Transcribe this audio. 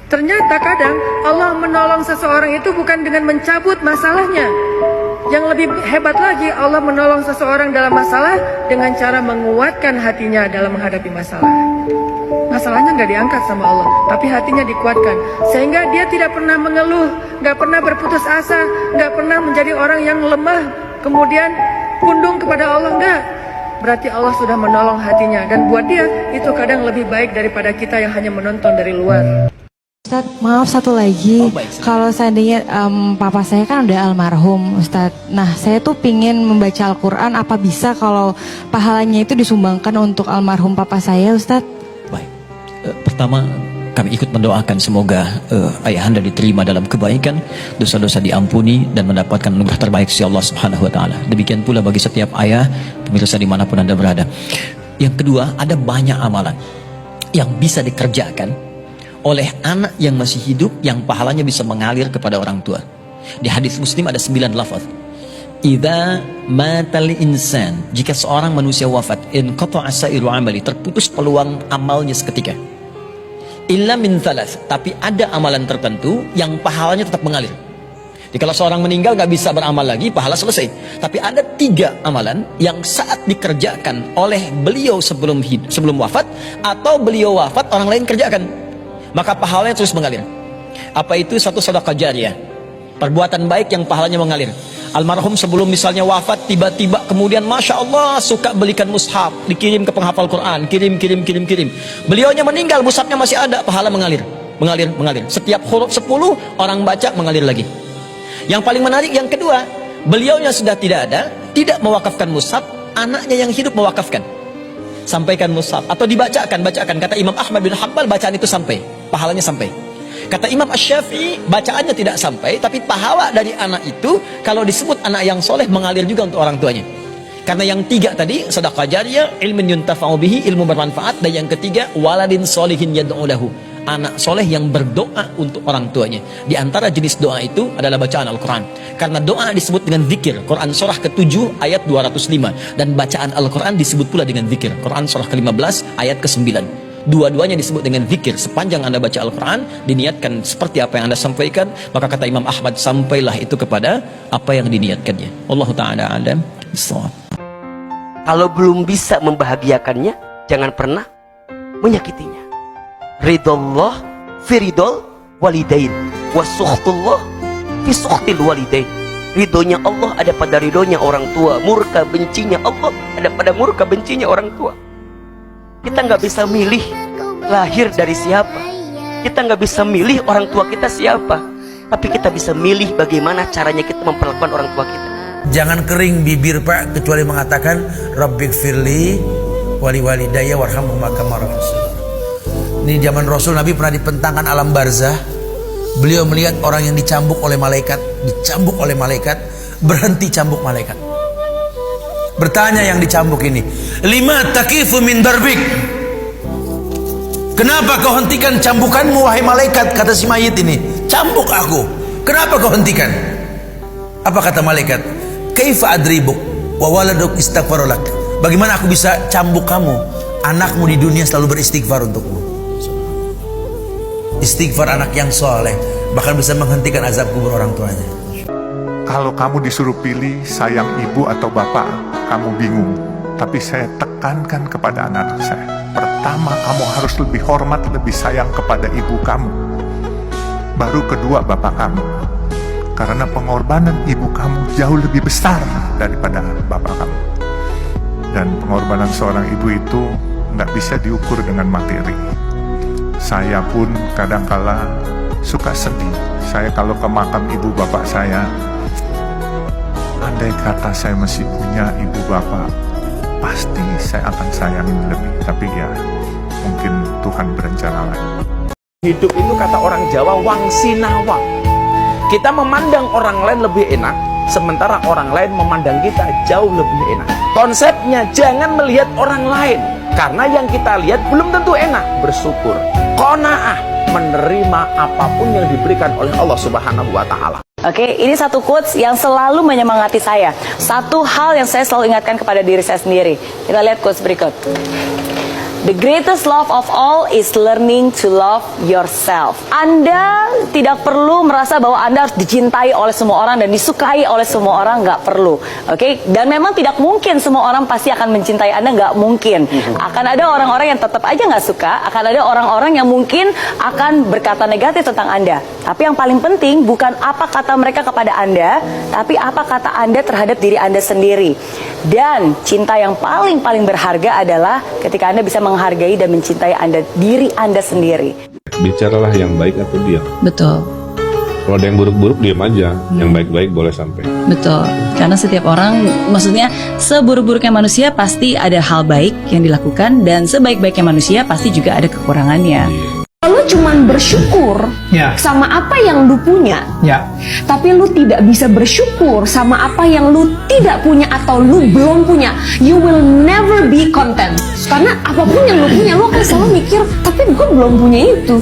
Ternyata kadang Allah menolong seseorang itu bukan dengan mencabut masalahnya. Yang lebih hebat lagi, Allah menolong seseorang dalam masalah dengan cara menguatkan hatinya dalam menghadapi masalah. Masalahnya nggak diangkat sama Allah, tapi hatinya dikuatkan. Sehingga dia tidak pernah mengeluh, nggak pernah berputus asa, nggak pernah menjadi orang yang lemah, kemudian pundung kepada Allah, nggak. Berarti Allah sudah menolong hatinya. Dan buat dia, itu kadang lebih baik daripada kita yang hanya menonton dari luar. Ustadz, maaf satu lagi, kalau seandainya papa saya kan udah almarhum Ustadz. Nah, saya tuh pingin membaca Al-Quran, apa bisa kalau pahalanya itu disumbangkan untuk almarhum papa saya Ustadz? Baik, pertama kami ikut mendoakan semoga ayahanda diterima dalam kebaikan, dosa-dosa diampuni dan mendapatkan anugerah terbaik si Allah Subhanahu Wa Taala. Demikian pula bagi setiap ayah, pemirsa dimanapun anda berada. Yang kedua, ada banyak amalan yang bisa dikerjakan oleh anak yang masih hidup yang pahalanya bisa mengalir kepada orang tua. Di hadis Muslim ada 9 lafaz. Idza matal insan, jika seorang manusia wafat, in qata'a sa'iru amali, terputus peluang amalnya seketika. Illa min thalath, tapi ada amalan tertentu yang pahalanya tetap mengalir. Jadi kalau seorang meninggal nggak bisa beramal lagi, pahala selesai. Tapi ada 3 amalan yang saat dikerjakan oleh beliau sebelum wafat, atau beliau wafat orang lain kerjakan, maka pahalanya terus mengalir. Apa itu? Satu, sedekah jariyah, perbuatan baik yang pahalanya mengalir. Almarhum sebelum misalnya wafat, tiba-tiba kemudian Masya Allah suka belikan mushaf, dikirim ke penghafal Quran, kirim. Beliaunya meninggal, mushafnya masih ada, pahala mengalir. Setiap huruf 10 orang baca, mengalir lagi. Yang paling menarik yang kedua, beliaunya sudah tidak ada, tidak mewakafkan mushaf, anaknya yang hidup mewakafkan. Sampaikan mushaf atau dibacakan. Kata Imam Ahmad bin Hanbal, bacaan itu sampai, pahalanya sampai. Kata Imam Asy-Syafi'i, bacaannya tidak sampai, tapi pahala dari anak itu kalau disebut anak yang soleh mengalir juga untuk orang tuanya. Karena yang 3 tadi, sedekah jariyah, ilmun yuntafa'u bihi, ilmu bermanfaat, dan yang ketiga, waladin solihin yad'u lahu, anak soleh yang berdoa untuk orang tuanya. Di antara jenis doa itu adalah bacaan Al-Quran. Karena doa disebut dengan zikir. Quran surah ke-7 ayat 205. Dan bacaan Al-Quran disebut pula dengan zikir. Quran surah ke-15 ayat ke-9. Dua-duanya disebut dengan zikir. Sepanjang anda baca Al-Quran, diniatkan seperti apa yang anda sampaikan, maka kata Imam Ahmad, sampailah itu kepada apa yang diniatkannya. Wallahu ta'ala alam bissawab. Kalau belum bisa membahagiakannya, jangan pernah menyakitinya. Ridallah fi ridal walidain, wa sukhtullah fi sukhtil walidain. Ridhonya Allah ada pada ridhonya orang tua, murka bencinya Allah ada pada murka bencinya orang tua. Kita nggak bisa milih lahir dari siapa, kita nggak bisa milih orang tua kita siapa, tapi kita bisa milih bagaimana caranya kita memperlakukan orang tua kita. Jangan kering bibir Pak, kecuali mengatakan Rabbighfirli wali walidayya warhamhuma kama rabbayani. Ini zaman Rasul, Nabi pernah dipentangkan alam barzah. Beliau melihat orang yang dicambuk oleh malaikat, berhenti cambuk malaikat. Bertanya yang dicambuk ini, lima takifu min darbik, kenapa kau hentikan cambukanmu wahai malaikat? Kata si mayit ini, cambuk aku, kenapa kau hentikan? Apa kata malaikat? Kaifa adribuk wa waladuk istaghfarulak, bagaimana aku bisa cambuk kamu, anakmu di dunia selalu beristighfar untukmu. Istighfar anak yang soleh bahkan bisa menghentikan azab kubur orang tuanya. Kalau kamu disuruh pilih sayang ibu atau bapak, kamu bingung. Tapi saya tekankan kepada anak saya, pertama kamu harus lebih hormat, lebih sayang kepada ibu kamu, baru kedua bapak kamu. Karena pengorbanan ibu kamu jauh lebih besar daripada bapak kamu. Dan pengorbanan seorang ibu itu nggak bisa diukur dengan materi. Saya pun kadangkala suka sedih. Saya kalau ke makam ibu bapak saya, andai kata saya masih punya ibu bapak, pasti saya akan sayangin lebih. Tapi ya, mungkin Tuhan berencana lain. Hidup itu kata orang Jawa wangsinawang. Kita memandang orang lain lebih enak, sementara orang lain memandang kita jauh lebih enak. Konsepnya jangan melihat orang lain, karena yang kita lihat belum tentu enak. Bersyukur, qanaah, menerima apapun yang diberikan oleh Allah Subhanahu wa Ta'ala. Oke, ini satu quotes yang selalu menyemangati saya. Satu hal yang saya selalu ingatkan kepada diri saya sendiri. Kita lihat quotes berikut. The greatest love of all is learning to love yourself. Anda tidak perlu merasa bahwa Anda harus dicintai oleh semua orang dan disukai oleh semua orang, nggak perlu. Oke? Dan memang tidak mungkin semua orang pasti akan mencintai Anda, nggak mungkin. Akan ada orang-orang yang tetap aja nggak suka, akan ada orang-orang yang mungkin akan berkata negatif tentang Anda. Tapi yang paling penting bukan apa kata mereka kepada Anda, tapi apa kata Anda terhadap diri Anda sendiri. Dan cinta yang paling berharga adalah ketika Anda bisa menghargai dan mencintai diri Anda sendiri. Bicaralah yang baik atau diam. Betul. Kalau ada yang buruk-buruk diam aja, yang baik-baik boleh sampai. Betul. Karena setiap orang, maksudnya seburuk-buruknya manusia pasti ada hal baik yang dilakukan, dan sebaik-baiknya manusia pasti juga ada kekurangannya. Lu cuman bersyukur sama apa yang lu punya, tapi lu tidak bisa bersyukur sama apa yang lu tidak punya atau lu belum punya. You will never be content. Karena apapun yang lu punya, lu akan selalu mikir, tapi gue belum punya itu.